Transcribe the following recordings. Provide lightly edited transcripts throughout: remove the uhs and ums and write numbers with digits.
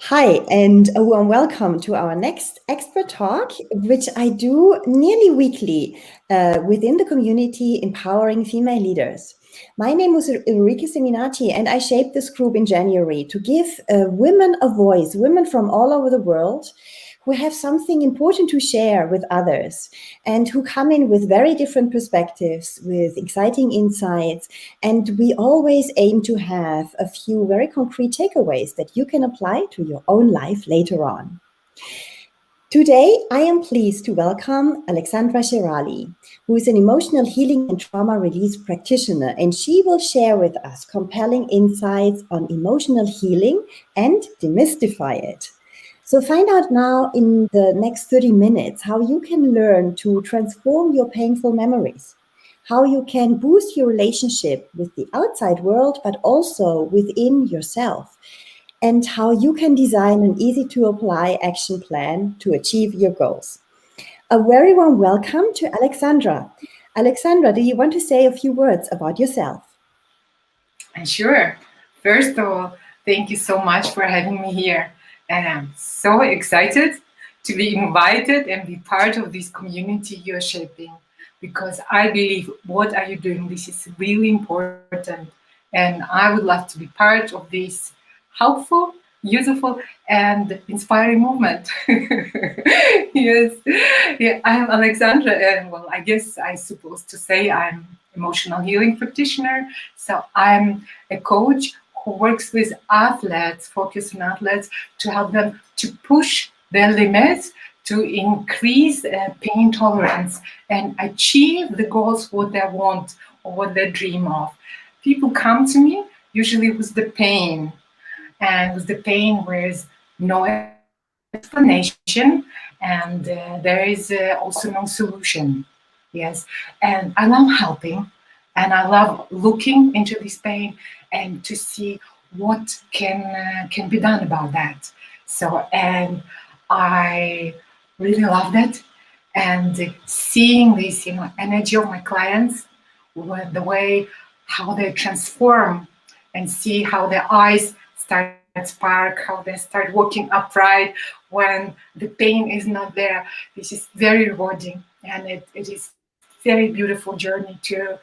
Hi, and a warm welcome to our next expert talk, which I do nearly weekly within the community Empowering Female Leaders. My name is Ulrike Seminati, and I shaped this group in January to give women a voice, women from all over the world who have something important to share with others and who come in with very different perspectives, with exciting insights. And we always aim to have a few very concrete takeaways that you can apply to your own life later on. Today, I am pleased to welcome Alexandra Cherali, who is an emotional healing and trauma release practitioner, and she will share with us compelling insights on emotional healing and demystify it. So find out now in the next 30 minutes how you can learn to transform your painful memories, how you can boost your relationship with the outside world, but also within yourself, and how you can design an easy-to-apply action plan to achieve your goals. A very warm welcome to Alexandra. Alexandra, do you want to say a few words about yourself? Sure. First of all, thank you so much for having me here. And I'm so excited to be invited and be part of this community you're shaping, because I believe what are you doing? This is really important. And I would love to be part of this helpful, useful, and inspiring movement. Yes. Yeah, I'm Alexandra, and well, I guess I'm supposed to say I'm emotional healing practitioner. So I'm a coach who works with athletes, focus on athletes, to help them to push their limits, to increase pain tolerance and achieve the goals what they want or what they dream of. People come to me usually with the pain, and with the pain where's no explanation, and there is also no solution. Yes, and I love helping, and I love looking into this pain and to see what can be done about that. So, and I really love that, and seeing this, energy of my clients, the way how they transform, and see how their eyes start spark, how they start walking upright when the pain is not there. This is very rewarding, and it is very beautiful journey to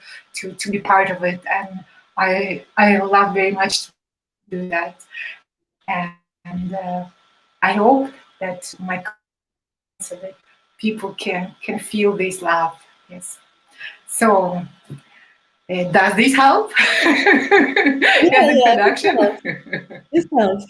be part of it. And I love very much to do that. And I hope that my clients, that people can feel this love. Yes. So does this help as Yeah, introduction? this helps.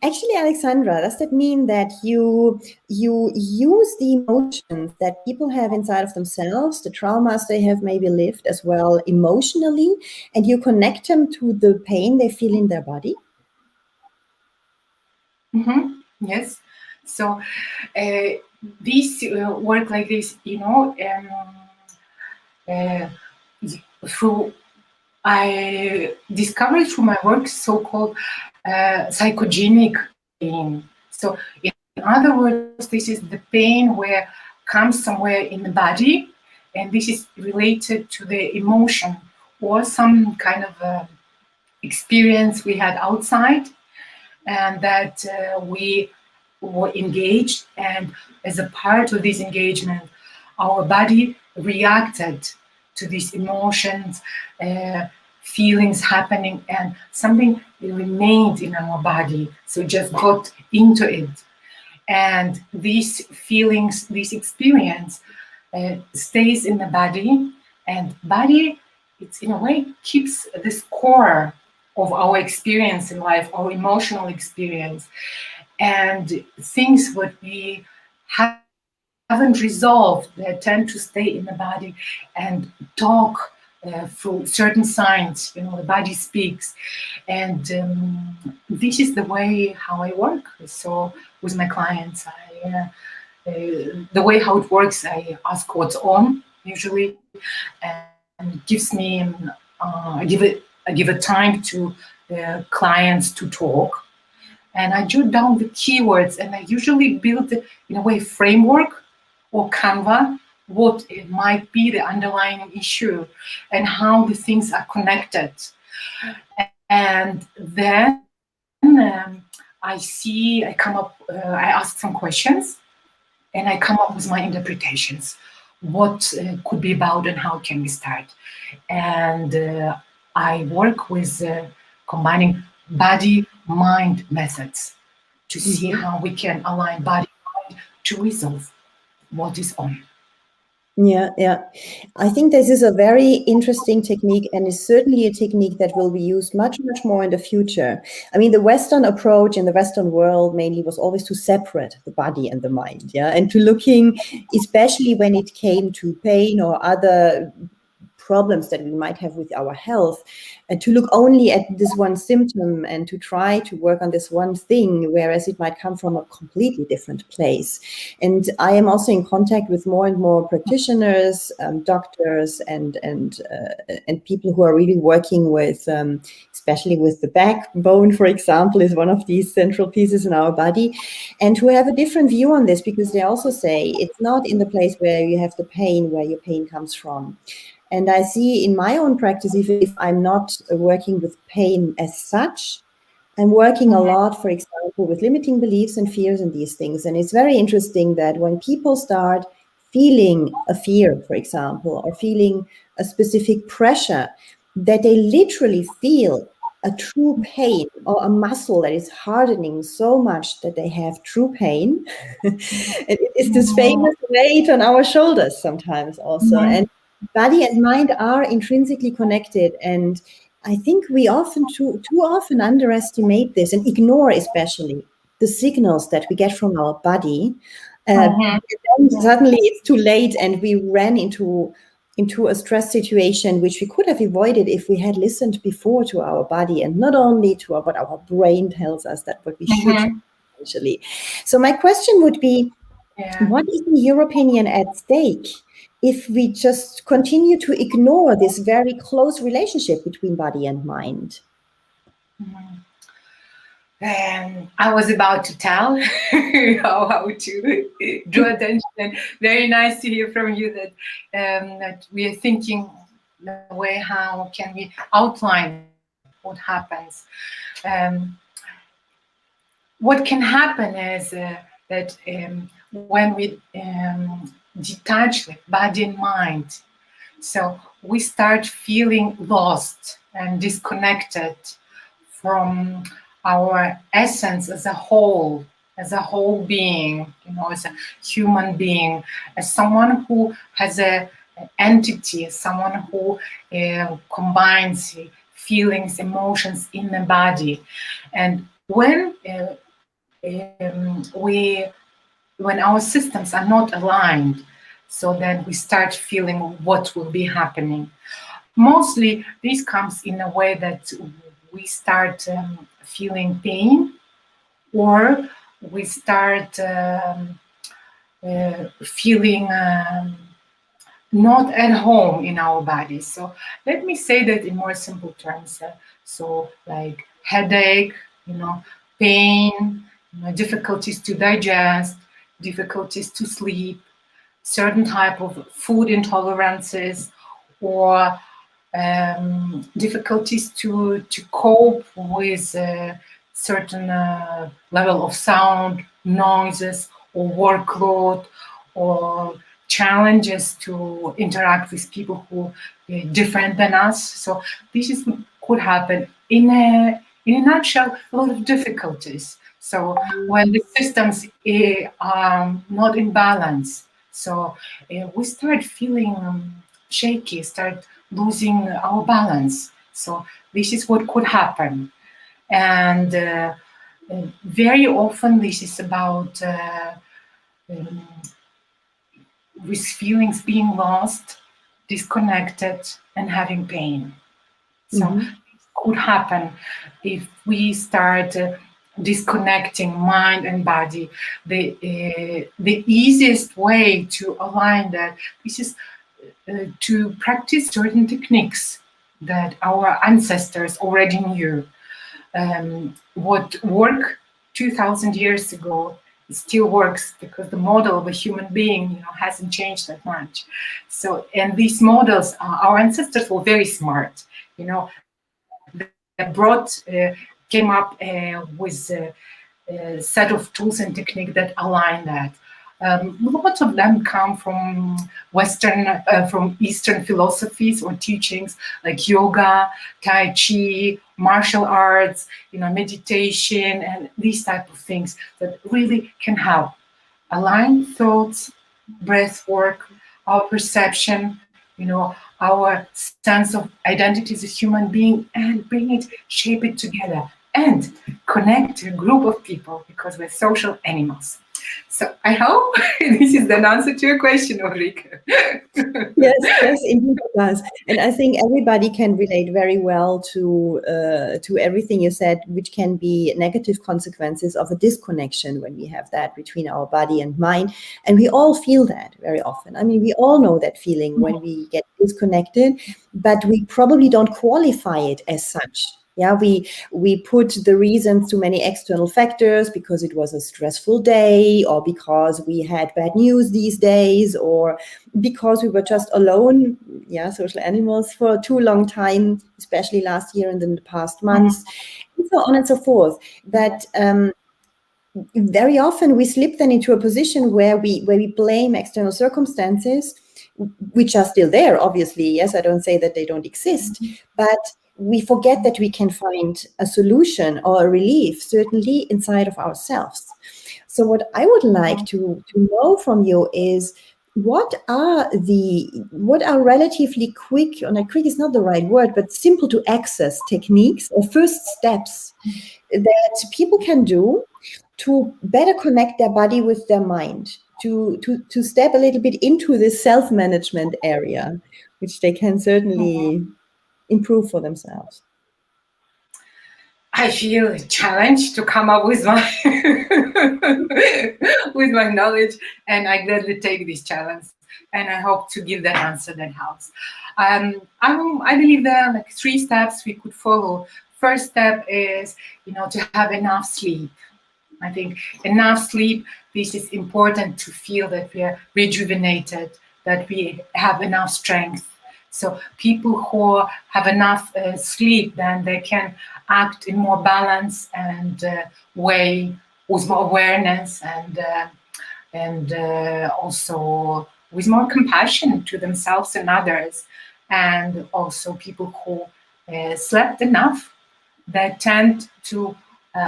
Actually, Alexandra, does that mean that you use the emotions that people have inside of themselves, the traumas they have maybe lived as well emotionally, and you connect them to the pain they feel in their body? Yes. So this work like this, uh, through I discovered through my work so-called psychogenic pain. So in other words, this is the pain where comes somewhere in the body, and this is related to the emotion or some kind of experience we had outside, and that we were engaged, and as a part of this engagement our body reacted to these emotions, uh, feelings happening, and something remained in our body, so just got into it. And these feelings, this experience stays in the body, and body, it's in a way keeps the score of our experience in life, our emotional experience, and things what we haven't resolved, they tend to stay in the body and talk through certain signs. The body speaks, and this is the way how I work. So with my clients, the way how it works, I ask what's on usually, and it gives me I give a time to clients to talk, and I jot down the keywords, and I usually build in a way framework or Canva what it might be the underlying issue and how the things are connected. And then I I come up, I ask some questions, and I come up with my interpretations. What could be about and how can we start? And I work with combining body-mind methods to see how we can align body-mind to resolve what is on. Yeah, yeah. I think this is a very interesting technique, and is certainly a technique that will be used much, much more in the future. I mean, the Western approach in the Western world mainly was always to separate the body and the mind, yeah, and to looking, especially when it came to pain or other problems that we might have with our health, and to look only at this one symptom and to try to work on this one thing, whereas it might come from a completely different place. And I am also in contact with more and more practitioners, doctors, and people who are really working with, especially with the backbone, for example, is one of these central pieces in our body, and who have a different view on this, because they also say it's not in the place where you have the pain where your pain comes from. And I see in my own practice, if I'm not working with pain as such, I'm working a lot, for example, with limiting beliefs and fears and these things. And it's very interesting that when people start feeling a fear, for example, or feeling a specific pressure, that they literally feel a true pain or a muscle that is hardening so much that they have true pain. And it is this famous weight on our shoulders sometimes also. And body and mind are intrinsically connected, and I think we often too often underestimate this and ignore especially the signals that we get from our body. And then suddenly it's too late, and we ran into a stress situation which we could have avoided if we had listened before to our body, and not only to what our brain tells us that what we should actually. So my question would be, what is, in your opinion, at stake if we just continue to ignore this very close relationship between body and mind? I was about to tell how to draw attention. Very nice to hear from you that that we are thinking the way how can we outline what happens. What can happen is that when we detach the body and mind, so we start feeling lost and disconnected from our essence as a whole being, as a human being, as someone who has an entity, as someone who combines feelings, emotions in the body. And when when our systems are not aligned, so then we start feeling what will be happening. Mostly this comes in a way that we start feeling pain, or we start feeling not at home in our bodies. So let me say that in more simple terms. So like headache, pain, difficulties to digest, difficulties to sleep, certain type of food intolerances, or difficulties to cope with a certain level of sound, noises, or workload, or challenges to interact with people who are different than us. So this is what could happen. In a nutshell, a lot of difficulties. So when the systems are not in balance, so we start feeling shaky, start losing our balance. So this is what could happen. And very often this is about with feelings being lost, disconnected, and having pain. So it could happen if we start disconnecting mind and body. The easiest way to align that, this is to practice certain techniques that our ancestors already knew. What worked 2,000 years ago, it still works, because the model of a human being hasn't changed that much. So, and these models, our ancestors were very smart. They came up with set of tools and techniques that align that. Lots of them come from from Eastern philosophies or teachings like yoga, Tai Chi, martial arts, meditation, and these type of things that really can help align thoughts, breath work, our perception, our sense of identity as a human being, and bring it, shape it together, and connect to a group of people because we're social animals. So I hope this is the answer to your question, Ulrike. Yes, indeed it does. And I think everybody can relate very well to everything you said, which can be negative consequences of a disconnection when we have that between our body and mind. And we all feel that very often. I mean, we all know that feeling when we get disconnected, but we probably don't qualify it as such. Yeah, we put the reasons to many external factors, because it was a stressful day, or because we had bad news these days, or because we were just alone, social animals, for too long time, especially last year and in the past months, and so on and so forth. But very often we slip then into a position where we blame external circumstances, which are still there, obviously. Yes, I don't say that they don't exist, but we forget that we can find a solution or a relief, certainly inside of ourselves. So what I would like to know from you is, what are relatively quick, or not quick is not the right word, but simple to access techniques or first steps that people can do to better connect their body with their mind, to step a little bit into this self-management area, which they can certainly improve for themselves? I feel challenged to come up with my with my knowledge, and I gladly take this challenge. And I hope to give that answer that helps. I believe there are like 3 steps we could follow. First step is, to have enough sleep. I think enough sleep. This is important to feel that we are rejuvenated, that we have enough strength. So people who have enough sleep, then they can act in more balance and way, with more awareness, and also with more compassion to themselves and others. And also people who slept enough, they tend to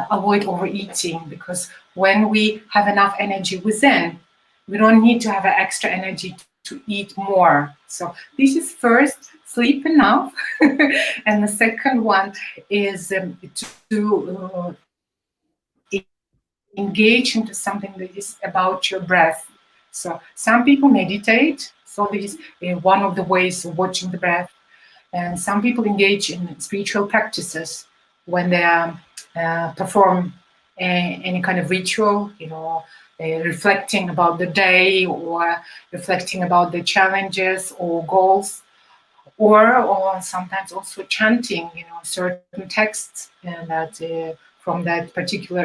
avoid overeating, because when we have enough energy within, we don't need to have extra energy to eat more. So this is first, sleep enough. And the second one is to engage into something that is about your breath. So some people meditate, so this is one of the ways of watching the breath. And some people engage in spiritual practices when they perform any kind of ritual, reflecting about the day, or reflecting about the challenges or goals, or sometimes also chanting, certain texts and that from that particular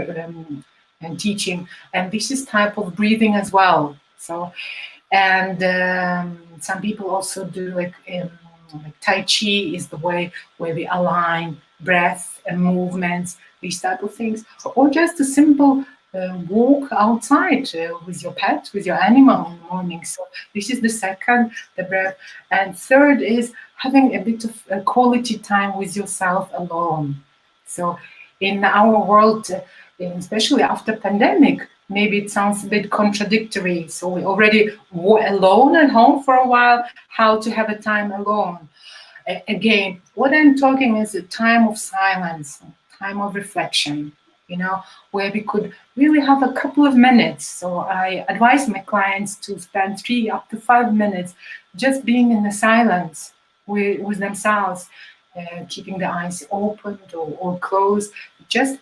and teaching. And this is type of breathing as well. So, and some people also do like Tai Chi is the way where we align breath and movements, these type of things, or just a simple walk outside with your pet, with your animal in the morning. So this is the second, the breath. And third is having a bit of quality time with yourself alone. So in our world, especially after pandemic, maybe it sounds a bit contradictory. So we already were alone at home for a while, how to have a time alone. Again, what I'm talking is a time of silence, time of reflection, where we could really have a couple of minutes. So I advise my clients to spend 3 up to 5 minutes just being in the silence with themselves, keeping the eyes opened or closed, just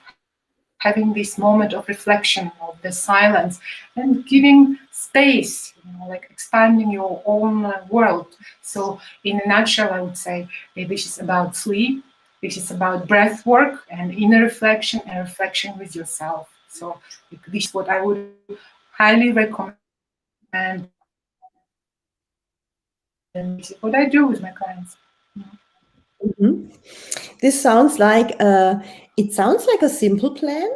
having this moment of reflection, of the silence, and giving space, like expanding your own world. So in a nutshell, I would say this is about sleep, this is about breath work and inner reflection and reflection with yourself. So this is what I would highly recommend. And this is what I do with my clients. This sounds like a simple plan,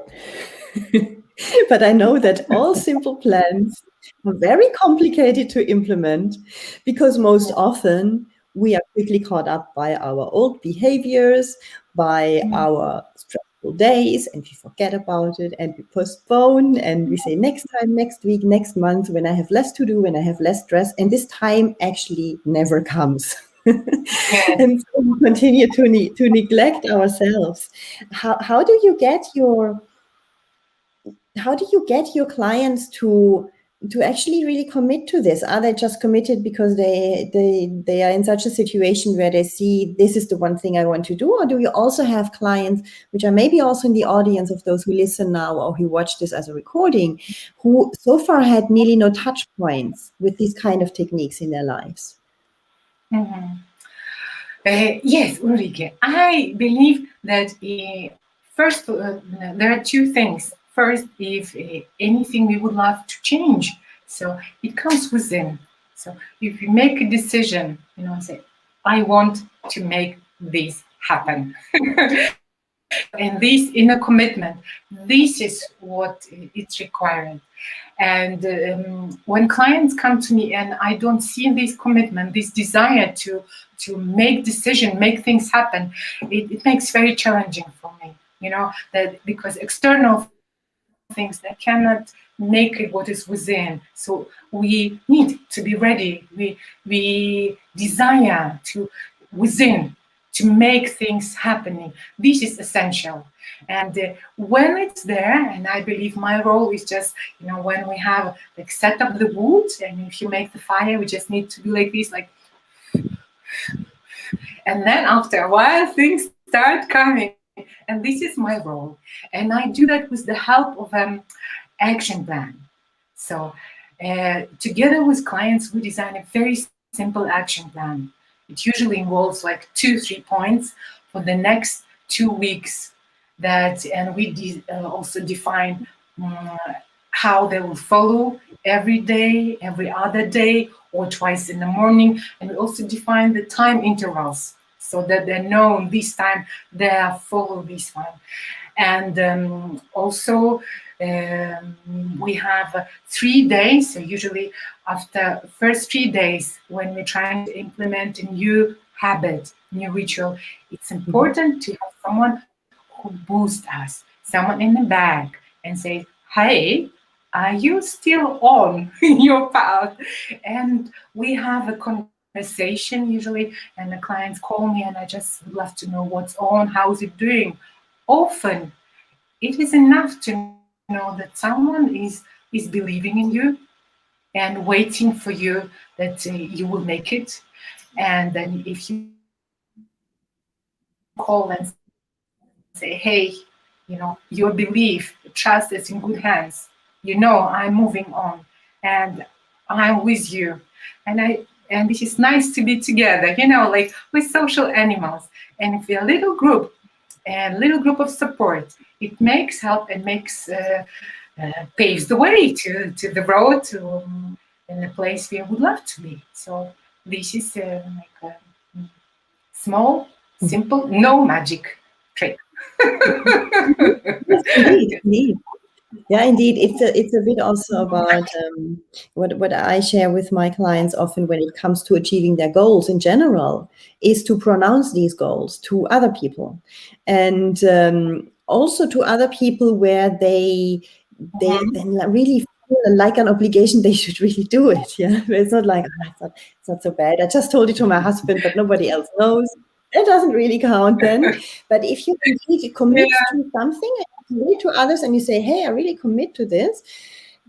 But I know that all simple plans are very complicated to implement because most often we are quickly caught up by our old behaviors, by our stressful days, and we forget about it and we postpone and we say next time, next week, next month, when I have less to do, when I have less stress, and this time actually never comes. And so we continue to neglect ourselves. How do you get your clients to actually really commit to this? Are they just committed because they are in such a situation where they see this is the one thing I want to do? Or do you also have clients, which are maybe also in the audience of those who listen now or who watch this as a recording, who so far had nearly no touch points with these kind of techniques in their lives? Yes, Ulrike, I believe that first, there are two things. First, if anything we would love to change, so it comes within. So if you make a decision, say, I want to make this happen. And this inner commitment, this is what it's required. And when clients come to me and I don't see this commitment, this desire to make decision, make things happen, it makes very challenging for me, that because external things that cannot make it what is within. So we need to be ready. We desire to within to make things happening. This is essential. And when it's there, and I believe my role is just, when we have like set up the wood, and if you make the fire, we just need to do like this, like, and then after a while, things start coming. And this is my role. And I do that with the help of an action plan. So together with clients, we design a very simple action plan. It usually involves like 2-3 points for the next 2 weeks and we also define how they will follow every day, every other day, or twice in the morning. And we also define the time intervals so that they know this time they are follow this one. And also we have 3 days, so usually after first 3 days when we're trying to implement a new habit, new ritual, it's important to have someone who boosts us, someone in the back and say, hey, are you still on your path? And we have a conversation usually, and the clients call me and I just would love to know what's on, how's it doing. Often it is enough to know that someone is believing in you and waiting for you, that you will make it. And then if you call and say, hey, your belief, trust is in good hands. I'm moving on and I'm with you. And this is nice to be together, like with social animals. And if we're a little group of support, it makes help and paves the way to the road to in the place we would love to be. So this is like a small, simple, no magic trick. Yes, indeed. Yeah, indeed. It's a bit also about what I share with my clients often when it comes to achieving their goals in general is to pronounce these goals to other people, and also to other people where they then really feel like an obligation they should really do it. Yeah, it's not like it's not so bad. I just told it to my husband, but nobody else knows. It doesn't really count then. But if you indeed commit to something and commit to others and you say, hey, I really commit to this,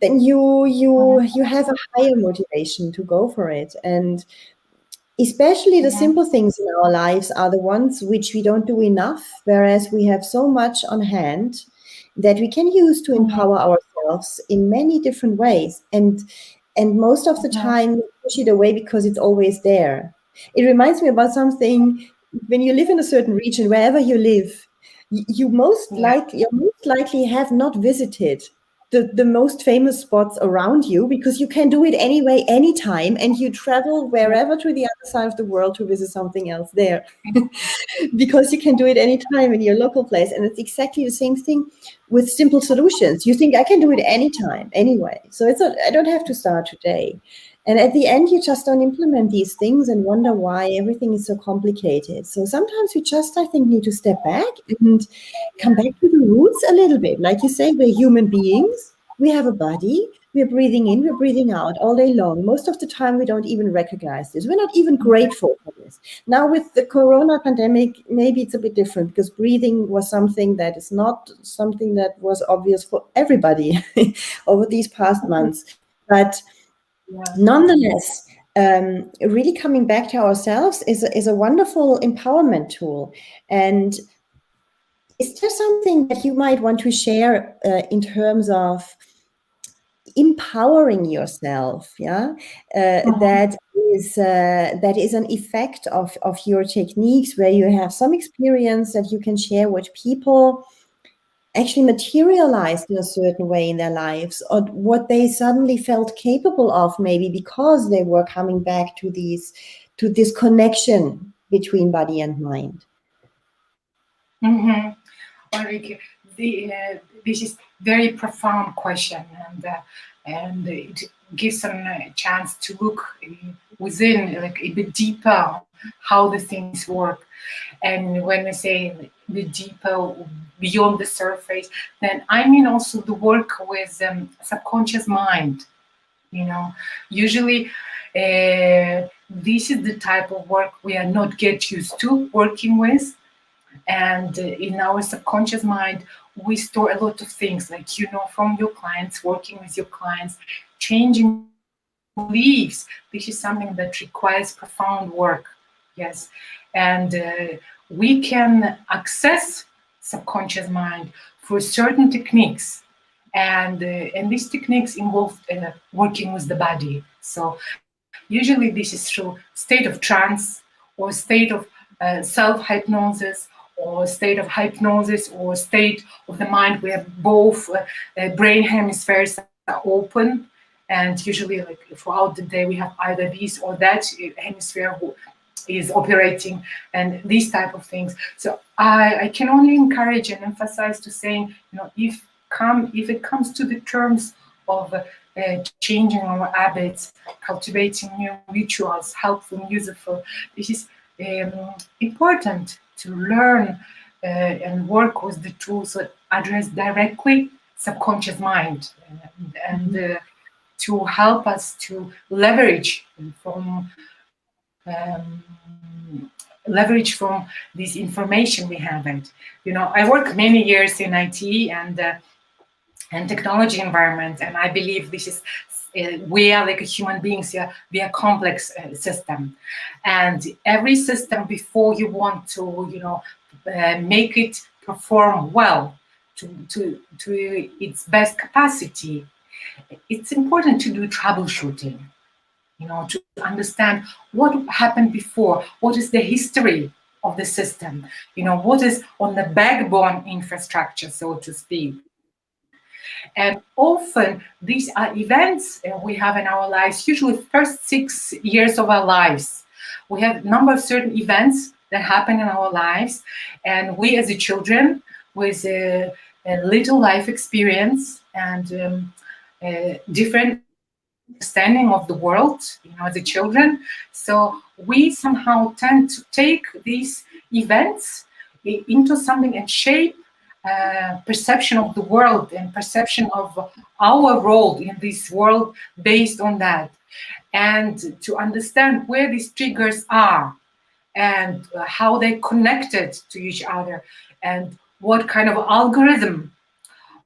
then you have a higher motivation to go for it. And especially the simple things in our lives are the ones which we don't do enough, whereas we have so much on hand that we can use to empower ourselves in many different ways. And most of the time we push it away because it's always there. It reminds me about something. When you live in a certain region, wherever you live, you most likely have not visited the most famous spots around you, because you can do it anyway, anytime, and you travel wherever to the other side of the world to visit something else there. Because you can do it anytime in your local place. And it's exactly the same thing with simple solutions. You think I can do it anytime, anyway. So I don't have to start today. And at the end, you just don't implement these things and wonder why everything is so complicated. So sometimes we just, I think, need to step back and come back to the roots a little bit. Like you say, we're human beings. We have a body. We're breathing in, we're breathing out all day long. Most of the time, we don't even recognize this. We're not even grateful for this. Now, with the corona pandemic, maybe it's a bit different, because breathing was something that is not something that was obvious for everybody over these past months. But nonetheless, really coming back to ourselves is a wonderful empowerment tool. And is there something that you might want to share in terms of empowering yourself? That is an effect of your techniques, where you have some experience that you can share with people, actually materialized in a certain way in their lives, or what they suddenly felt capable of, maybe because they were coming back to this connection between body and mind. Ulrike, this is very profound question, and it gives a chance to look within, like a bit deeper, how the things work. And when I say a bit deeper, beyond the surface, then I mean also the work with subconscious mind. Usually this is the type of work we are not get used to working with. And in our subconscious mind, we store a lot of things, like, from your clients, working with your clients, changing beliefs. This is something that requires profound work. Yes. And we can access subconscious mind through certain techniques. And these techniques involve working with the body. So usually this is through state of trance, or state of self-hypnosis, or state of hypnosis, or state of the mind where both brain hemispheres are open. And usually, like, throughout the day, we have either this or that hemisphere who is operating, and these type of things. So I can only encourage and emphasize to saying, if it comes to the terms of changing our habits, cultivating new rituals, helpful and useful, this is important to learn and work with the tools that address directly subconscious mind, and to help us to leverage from this information we have. And I work many years in IT and technology environment, and I believe this is we are like human beings. We are complex system, and every system, before you want to make it perform well to its best capacity, it's important to do troubleshooting, to understand what happened before, what is the history of the system, what is on the backbone infrastructure, so to speak. And often these are events we have in our lives, usually first 6 years of our lives. We have a number of certain events that happen in our lives, and we as a children with a little life experience and different understanding of the world, as a children. So we somehow tend to take these events into something and shape perception of the world and perception of our role in this world based on that. And to understand where these triggers are and how they're connected to each other, and what kind of algorithm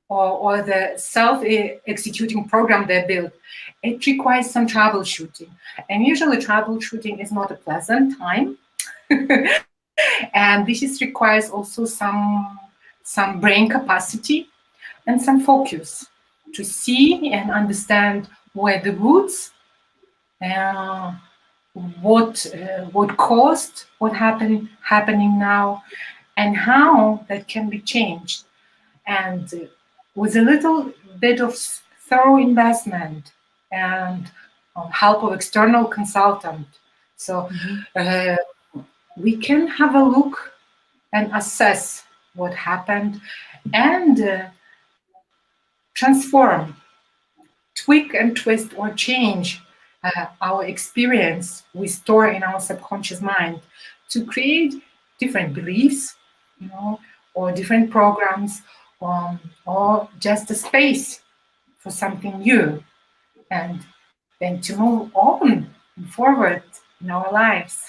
or the self-executing program they built, it requires some troubleshooting. And usually troubleshooting is not a pleasant time. And this requires also some brain capacity and some focus to see and understand where the roots, what caused what happening now, and how that can be changed. And with a little bit of thorough investment and help of external consultant. So we can have a look and assess what happened and transform, tweak and twist or change our experience we store in our subconscious mind to create different beliefs, or different programs, or just a space for something new, and then to move on forward in our lives.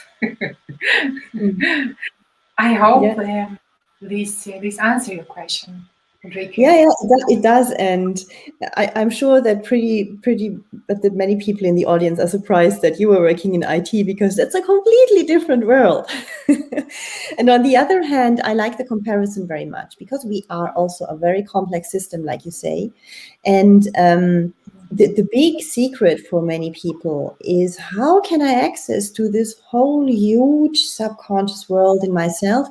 I hope this answers your question, Ulrike. Yeah, it does, and I'm sure that that many people in the audience are surprised that you were working in IT, because that's a completely different world. And on the other hand, I like the comparison very much, because we are also a very complex system, like you say, and the big secret for many people is, how can I access to this whole huge subconscious world in myself?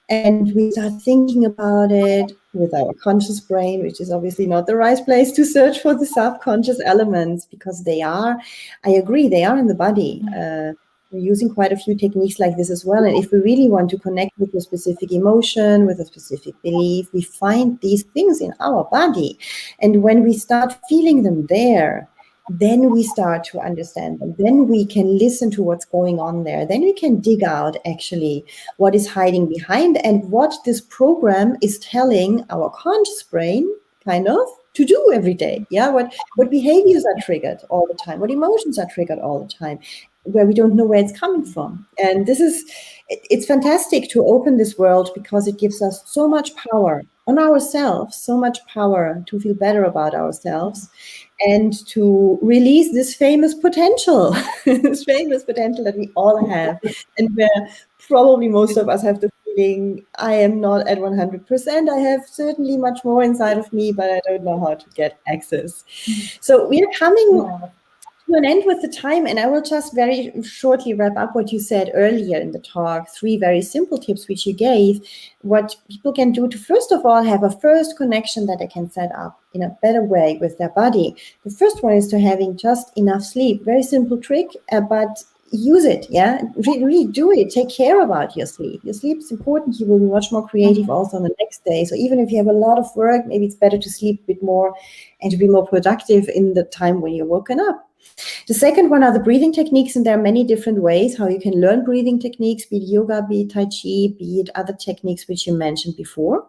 And we start thinking about it with our conscious brain, which is obviously not the right place to search for the subconscious elements, because I agree, they are in the body. We're using quite a few techniques like this as well. And if we really want to connect with a specific emotion, with a specific belief, we find these things in our body. And when we start feeling them there, then we start to understand them. Then we can listen to what's going on there. Then we can dig out actually what is hiding behind and what this program is telling our conscious brain kind of to do every day. Yeah, what behaviors are triggered all the time, what emotions are triggered all the time, where we don't know where it's coming from. And it's fantastic to open this world, because it gives us so much power on ourselves, so much power to feel better about ourselves, and to release this famous potential, that we all have, and where probably most of us have the feeling, I am not at 100%. I have certainly much more inside of me, but I don't know how to get access. So we are coming to an end with the time, and I will just very shortly wrap up what you said earlier in the talk. 3 very simple tips which you gave, what people can do to, first of all, have a first connection that they can set up in a better way with their body. The first one is to having just enough sleep. Very simple trick, but use it. Yeah, really do it. Take care about your sleep. Your sleep is important. You will be much more creative also on the next day. So even if you have a lot of work, maybe it's better to sleep a bit more and to be more productive in the time when you're woken up. The second one are the breathing techniques, and there are many different ways how you can learn breathing techniques, be it yoga, be it Tai Chi, be it other techniques which you mentioned before.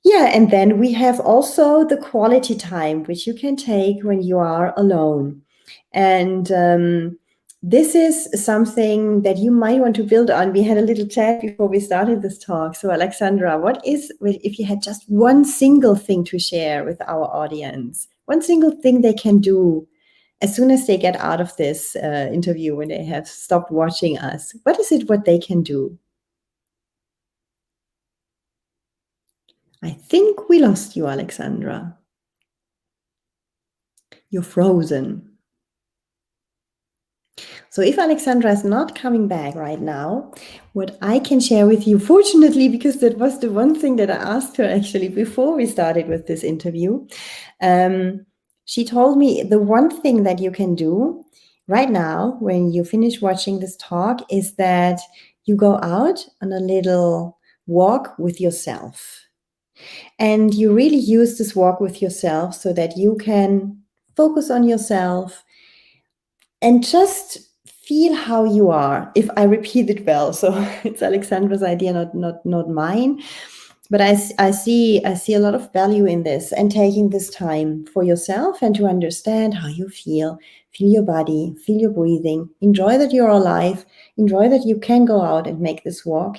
Yeah, and then we have also the quality time, which you can take when you are alone. And this is something that you might want to build on. We had a little chat before we started this talk. So Alexandra, if you had just one single thing to share with our audience, one single thing they can do as soon as they get out of this interview, when they have stopped watching us, what is it what they can do? I think we lost you, Alexandra. You're frozen. So if Alexandra is not coming back right now, what I can share with you, fortunately, because that was the one thing that I asked her actually before we started with this interview, she told me the one thing that you can do right now when you finish watching this talk is that you go out on a little walk with yourself. And you really use this walk with yourself so that you can focus on yourself and just feel how you are. If I repeat it well, so it's Alexandra's idea, not mine. But I see a lot of value in this, and taking this time for yourself and to understand how you feel your body, feel your breathing, enjoy that you're alive, enjoy that you can go out and make this walk,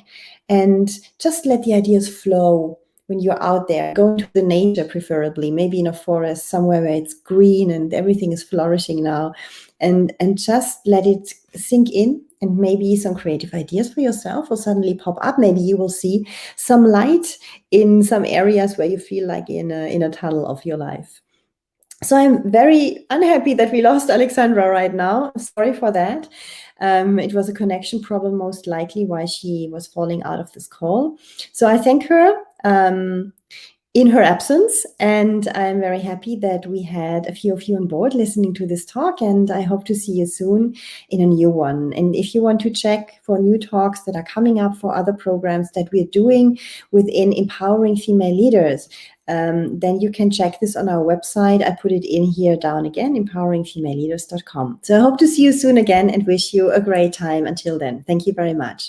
and just let the ideas flow. When you're out there, go into the nature, preferably, maybe in a forest, somewhere where it's green and everything is flourishing now, and just let it sink in, and maybe some creative ideas for yourself will suddenly pop up. Maybe you will see some light in some areas where you feel like in a tunnel of your life. So I'm very unhappy that we lost Alexandra right now. I'm sorry for that. It was a connection problem, most likely, why she was falling out of this call. So I thank her. in her absence, and I'm very happy that we had a few of you on board listening to this talk, and I hope to see you soon in a new one. And if you want to check for new talks that are coming up for other programs that we're doing within empowering female leaders, then you can check this on our website. I put it in here down again, empoweringfemaleleaders.com. So I hope to see you soon again and wish you a great time until then. Thank you very much.